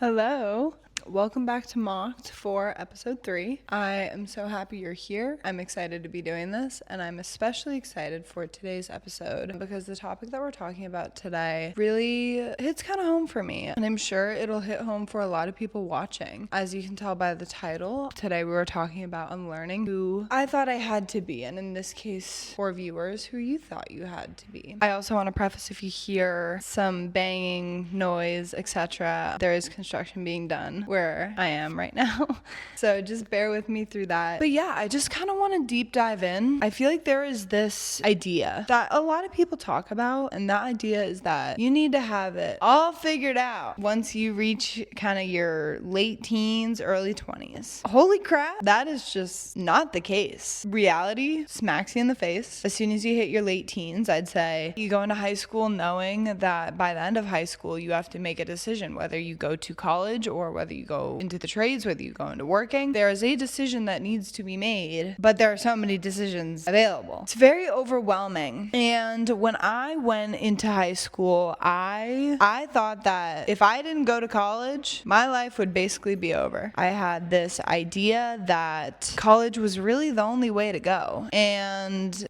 Hello. Welcome back to Mocked for episode 3. I am so happy you're here. I'm excited to be doing this, and I'm especially excited for today's episode because the topic that we're talking about today really hits kind of home for me, and I'm sure it'll hit home for a lot of people watching. As you can tell by the title, today we were talking about unlearning who I thought I had to be, and in this case, for viewers, who you thought you had to be. I also want to preface, if you hear some banging noise, etc., there is construction being done where I am right now. So just bear with me through that. But yeah, I just kind of want to deep dive in. I feel like there is this idea that a lot of people talk about, and that idea is that you need to have it all figured out once you reach kind of your late teens, early 20s. Holy crap, that is just not the case. Reality smacks you in the face. As soon as you hit your late teens, I'd say you go into high school knowing that by the end of high school, you have to make a decision whether you go to college or whether you go into the trades, whether you go into working. There is a decision that needs to be made, but there are so many decisions available. It's very overwhelming. And when I went into high school, I thought that if I didn't go to college, my life would basically be over. I had this idea that college was really the only way to go,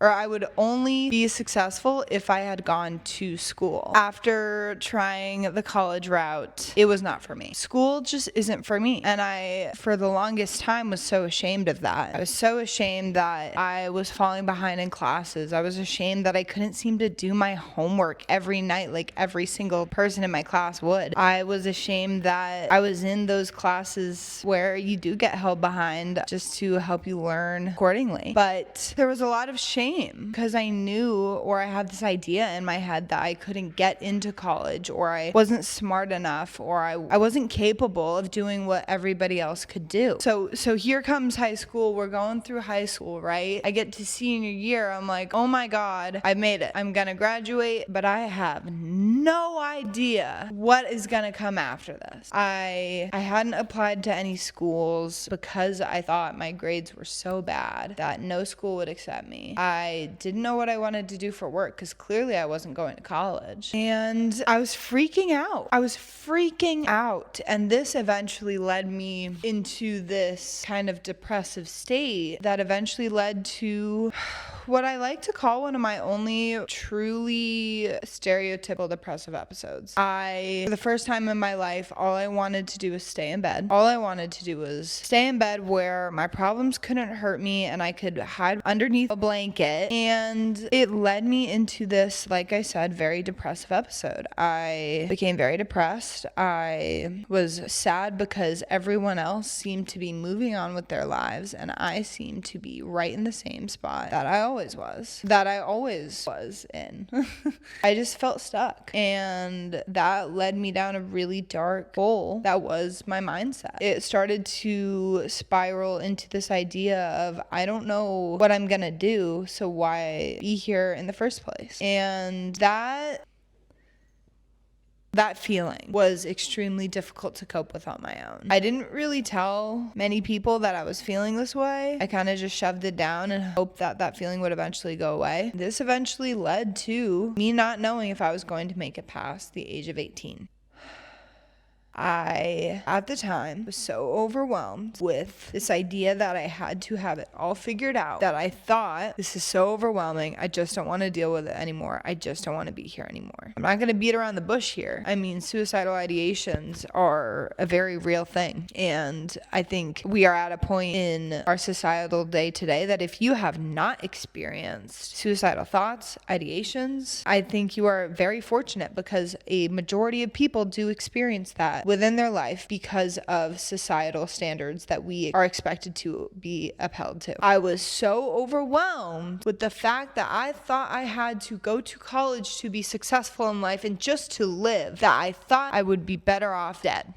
or I would only be successful if I had gone to school. After trying the college route, it was not for me. School just isn't for me. And I, for the longest time, was so ashamed of that. I was so ashamed that I was falling behind in classes. I was ashamed that I couldn't seem to do my homework every night like every single person in my class would. I was ashamed that I was in those classes where you do get held behind just to help you learn accordingly. But there was a lot of shame because I knew, or I had this idea in my head that I couldn't get into college, or I wasn't smart enough, or I wasn't capable of doing what everybody else could do. So here comes high school. We're going through high school, right? I get to senior year. I'm like, oh my God, I made it. I'm gonna graduate, but I have no idea what is gonna come after this. I hadn't applied to any schools because I thought my grades were so bad that no school would accept me. I didn't know what I wanted to do for work because clearly I wasn't going to college. And I was freaking out. And this eventually led me into this kind of depressive state that eventually led to what I like to call one of my only truly stereotypical depressive episodes. For the first time in my life, all I wanted to do was stay in bed. All I wanted to do was stay in bed where my problems couldn't hurt me and I could hide underneath a blanket. And it led me into this, like I said, very depressive episode. I became very depressed. I was sad because everyone else seemed to be moving on with their lives and I seemed to be right in the same spot that I always was in. I just felt stuck, and that led me down a really dark hole that was my mindset. It started to spiral into this idea of, I don't know what I'm gonna do, so why be here in the first place? And that feeling was extremely difficult to cope with on my own. I didn't really tell many people that I was feeling this way. I kind of just shoved it down and hoped that that feeling would eventually go away. This eventually led to me not knowing if I was going to make it past the age of 18. I, at the time, was so overwhelmed with this idea that I had to have it all figured out that I thought, this is so overwhelming, I just don't want to deal with it anymore. I just don't want to be here anymore. I'm not going to beat around the bush here. I mean, suicidal ideations are a very real thing. And I think we are at a point in our societal day today that if you have not experienced suicidal thoughts, ideations, I think you are very fortunate because a majority of people do experience that within their life because of societal standards that we are expected to be upheld to. I was so overwhelmed with the fact that I thought I had to go to college to be successful in life and just to live that I thought I would be better off dead.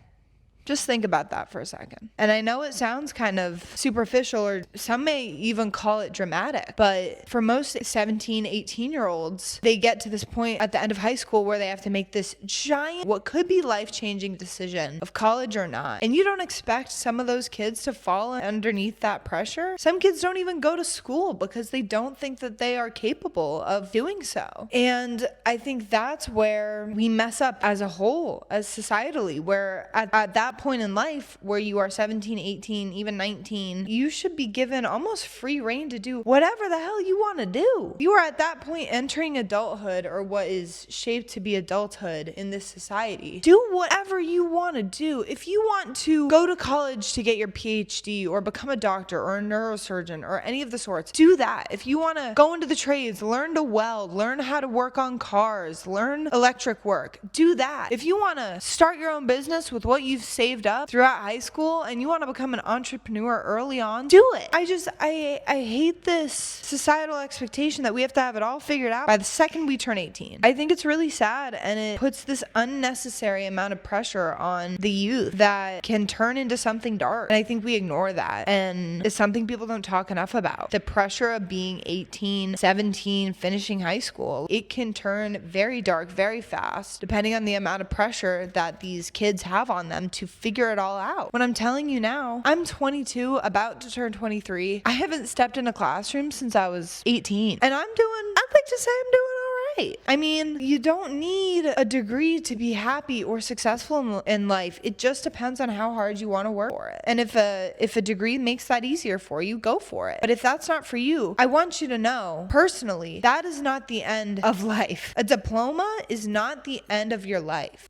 Just think about that for a second. And I know it sounds kind of superficial, or some may even call it dramatic, but for most 17, 18-year-olds, they get to this point at the end of high school where they have to make this giant, what could be life-changing decision of college or not. And you don't expect some of those kids to fall underneath that pressure. Some kids don't even go to school because they don't think that they are capable of doing so. And I think that's where we mess up as a whole, as societally, where at that point in life where you are 17, 18, even 19, you should be given almost free reign to do whatever the hell you want to do. You are at that point entering adulthood, or what is shaped to be adulthood in this society. Do whatever you want to do. If you want to go to college to get your PhD or become a doctor or a neurosurgeon or any of the sorts, do that. If you want to go into the trades, learn to weld, learn how to work on cars, learn electric work, do that. If you want to start your own business with what you've saved up throughout high school and you want to become an entrepreneur early on, do it. I hate this societal expectation that we have to have it all figured out by the second we turn 18. I think it's really sad, and it puts this unnecessary amount of pressure on the youth that can turn into something dark. And I think we ignore that, and it's something people don't talk enough about. The pressure of being 18, 17, finishing high school, it can turn very dark very fast depending on the amount of pressure that these kids have on them to figure it all out. When I'm telling you now, I'm 22, about to turn 23. I haven't stepped in a classroom since I was 18, and I'd like to say I'm doing all right. I mean, you don't need a degree to be happy or successful in life. It just depends on how hard you want to work for it. And if a degree makes that easier for you, go for it. But if that's not for you, I want you to know, personally, that is not the end of life. A diploma is not the end of your life.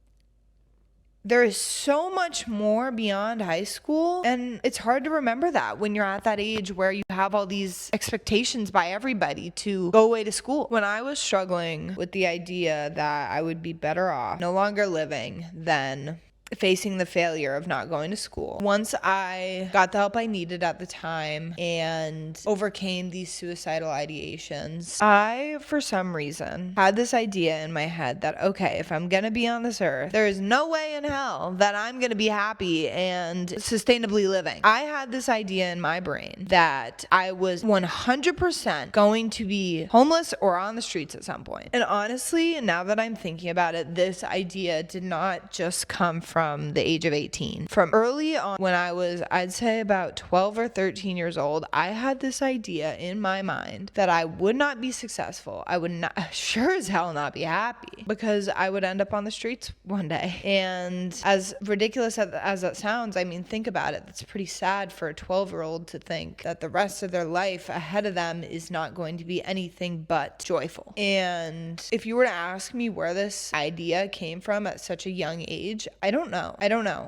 There is so much more beyond high school, and it's hard to remember that when you're at that age where you have all these expectations by everybody to go away to school. When I was struggling with the idea that I would be better off no longer living than facing the failure of not going to school, once I got the help I needed at the time and overcame these suicidal ideations, I, for some reason, had this idea in my head that, okay, if I'm gonna be on this earth, there is no way in hell that I'm gonna be happy and sustainably living. I had this idea in my brain that I was 100% going to be homeless or on the streets at some point. And honestly, now that I'm thinking about it, this idea did not just come from the age of 18. From early on, when I was, I'd say about 12 or 13 years old, I had this idea in my mind that I would not be successful. I would not, sure as hell not be happy, because I would end up on the streets one day. And as ridiculous as that sounds, I mean, think about it. It's pretty sad for a 12-year-old to think that the rest of their life ahead of them is not going to be anything but joyful. And if you were to ask me where this idea came from at such a young age, I don't know.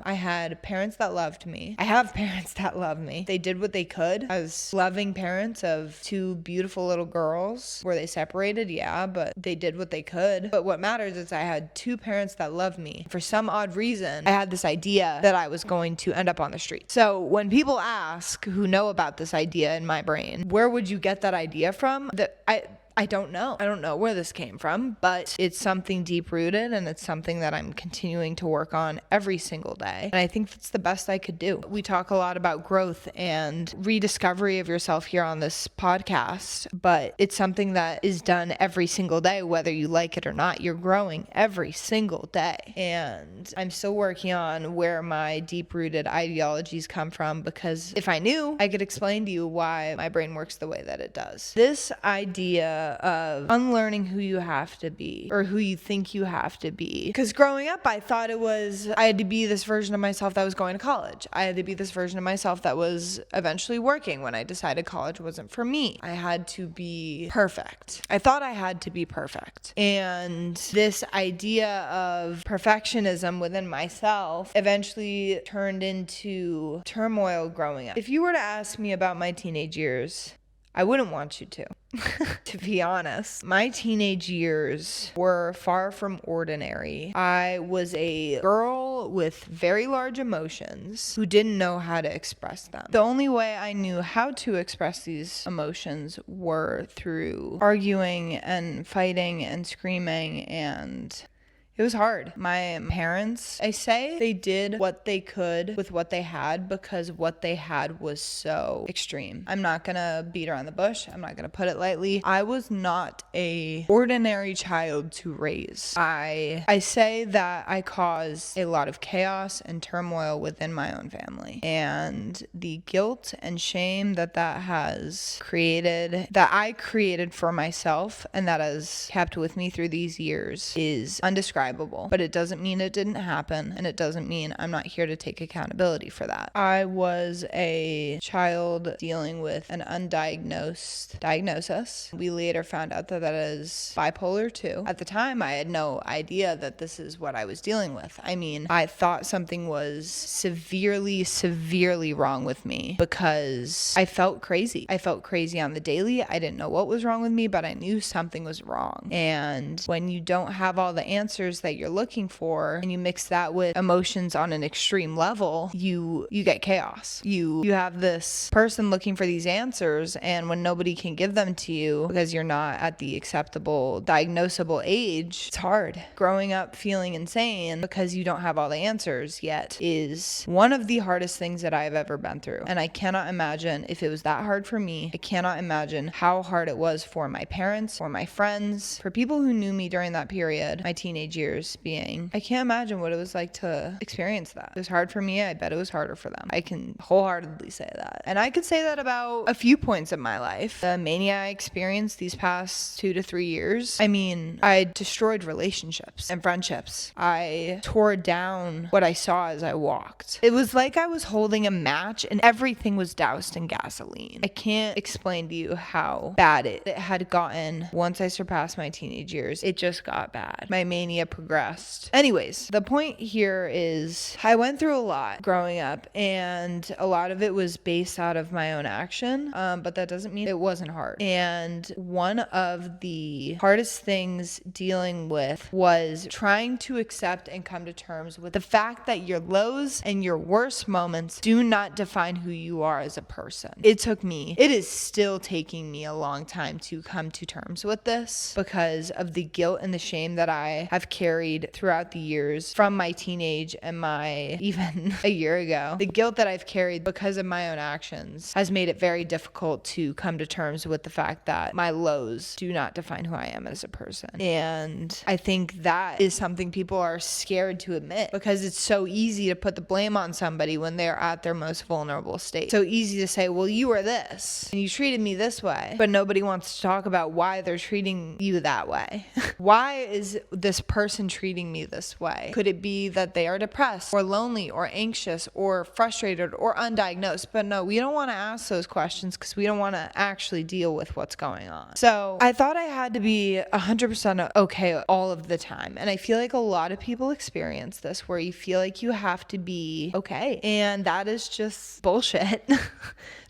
I had parents that loved me. I have parents that love me. They did what they could as loving parents of two beautiful little girls. Were they separated? Yeah, but they did what they could. But what matters is I had two parents that loved me. For some odd reason, I had this idea that I was going to end up on the street. So when people ask who know about this idea in my brain, where would you get that idea from? I don't know. I don't know where this came from, but it's something deep rooted, and it's something that I'm continuing to work on every single day. And I think that's the best I could do. We talk a lot about growth and rediscovery of yourself here on this podcast, but it's something that is done every single day, whether you like it or not. You're growing every single day. And I'm still working on where my deep rooted ideologies come from, because if I knew, I could explain to you why my brain works the way that it does. This idea of unlearning who you have to be, or who you think you have to be. Because growing up, I thought I had to be this version of myself that was going to college. I had to be this version of myself that was eventually working when I decided college wasn't for me. I had to be perfect. I thought I had to be perfect. And this idea of perfectionism within myself eventually turned into turmoil growing up. If you were to ask me about my teenage years, I wouldn't want you to. To be honest, my teenage years were far from ordinary. I was a girl with very large emotions who didn't know how to express them. The only way I knew how to express these emotions were through arguing and fighting and screaming and It was hard. My parents, I say they did what they could with what they had because what they had was so extreme. I'm not gonna beat around the bush. I'm not gonna put it lightly. I was not a ordinary child to raise. I say that I caused a lot of chaos and turmoil within my own family. And the guilt and shame that has created, that I created for myself and that has kept with me through these years is undescribable. But it doesn't mean it didn't happen, and it doesn't mean I'm not here to take accountability for that. I was a child dealing with an undiagnosed diagnosis. We later found out that is bipolar 2. At the time, I had no idea that this is what I was dealing with. I mean, I thought something was severely wrong with me because I felt crazy. I felt crazy on the daily. I didn't know what was wrong with me, but I knew something was wrong. And when you don't have all the answers that you're looking for and you mix that with emotions on an extreme level, you get chaos. You have this person looking for these answers, and when nobody can give them to you because you're not at the acceptable diagnosable age, it's hard. Growing up feeling insane because you don't have all the answers yet is one of the hardest things that I've ever been through. And I cannot imagine if it was that hard for me. I cannot imagine how hard it was for my parents, for my friends, for people who knew me during that period, my teenage years being. I can't imagine what it was like to experience that. It was hard for me. I bet it was harder for them. I can wholeheartedly say that. And I could say that about a few points in my life. The mania I experienced these past 2 to 3 years. I mean, I destroyed relationships and friendships. I tore down what I saw as I walked. It was like I was holding a match and everything was doused in gasoline. I can't explain to you how bad it had gotten once I surpassed my teenage years. It just got bad. My mania progressed. Anyways, the point here is I went through a lot growing up, and a lot of it was based out of my own action, but that doesn't mean it wasn't hard. And one of the hardest things dealing with was trying to accept and come to terms with the fact that your lows and your worst moments do not define who you are as a person. It is still taking me a long time to come to terms with this because of the guilt and the shame that I have carried throughout the years from my teenage and my even a year ago. The guilt that I've carried because of my own actions has made it very difficult to come to terms with the fact that my lows do not define who I am as a person. And I think that is something people are scared to admit because it's so easy to put the blame on somebody when they're at their most vulnerable state. So easy to say, well, you were this and you treated me this way, but nobody wants to talk about why they're treating you that way. Why is this person treating me this way? Could it be that they are depressed or lonely or anxious or frustrated or undiagnosed? But no, we don't want to ask those questions because we don't want to actually deal with what's going on. So I thought I had to be 100% okay all of the time. And I feel like a lot of people experience this where you feel like you have to be okay. And that is just bullshit.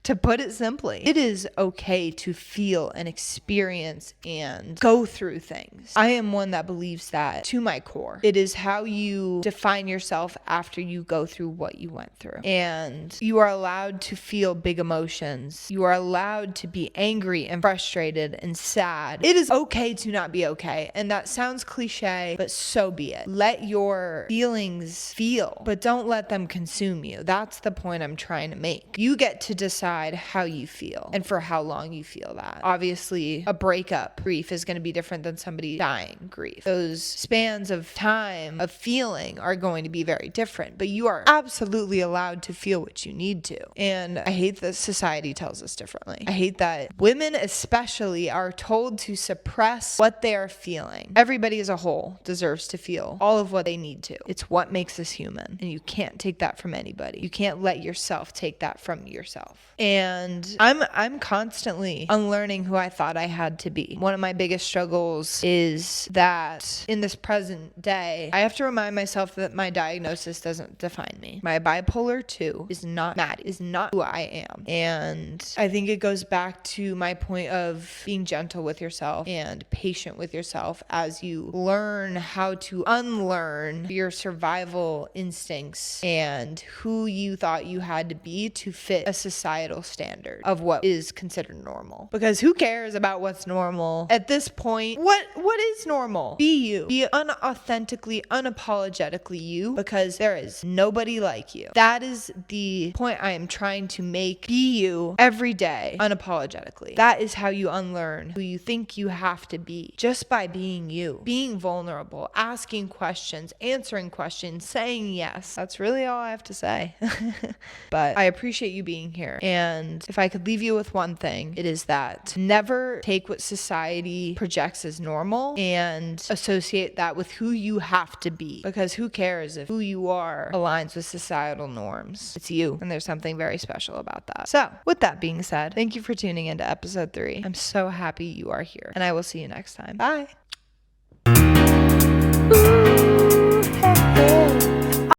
To put it simply, it is okay to feel and experience and go through things. I am one that believes that to my core. It is how you define yourself after you go through what you went through. And you are allowed to feel big emotions. You are allowed to be angry and frustrated and sad. It is okay to not be okay. And that sounds cliche, but so be it. Let your feelings feel, but don't let them consume you. That's the point I'm trying to make. You get to decide how you feel and for how long you feel that. Obviously, a breakup grief is going to be different than somebody dying grief. Those spans of time of feeling are going to be very different, but you are absolutely allowed to feel what you need to. And I hate that society tells us differently. I hate that women especially are told to suppress what they are feeling. Everybody as a whole deserves to feel all of what they need to. It's what makes us human, and you can't take that from anybody. You can't let yourself take that from yourself. And I'm constantly unlearning who I thought I had to be. One of my biggest struggles is that in this present day, I have to remind myself that my diagnosis doesn't define me. My bipolar 2 is not who I am. And I think it goes back to my point of being gentle with yourself and patient with yourself as you learn how to unlearn your survival instincts and who you thought you had to be to fit a societal standard of what is considered normal. Because who cares about what's normal? At this point, what is normal? Be you. Be unauthentically, unapologetically you, because there is nobody like you. That is the point I am trying to make. Be you every day, unapologetically. That is how you unlearn who you think you have to be, just by being you, being vulnerable, asking questions, answering questions, saying yes. That's really all I have to say. But I appreciate you being here. And if I could leave you with one thing, it is that never take what society projects as normal and associate that with who you have to be, because who cares if who you are aligns with societal norms? It's you, and there's something very special about that. So with that being said, thank you for tuning into episode 3. I'm so happy you are here, and I will see you next time. Bye.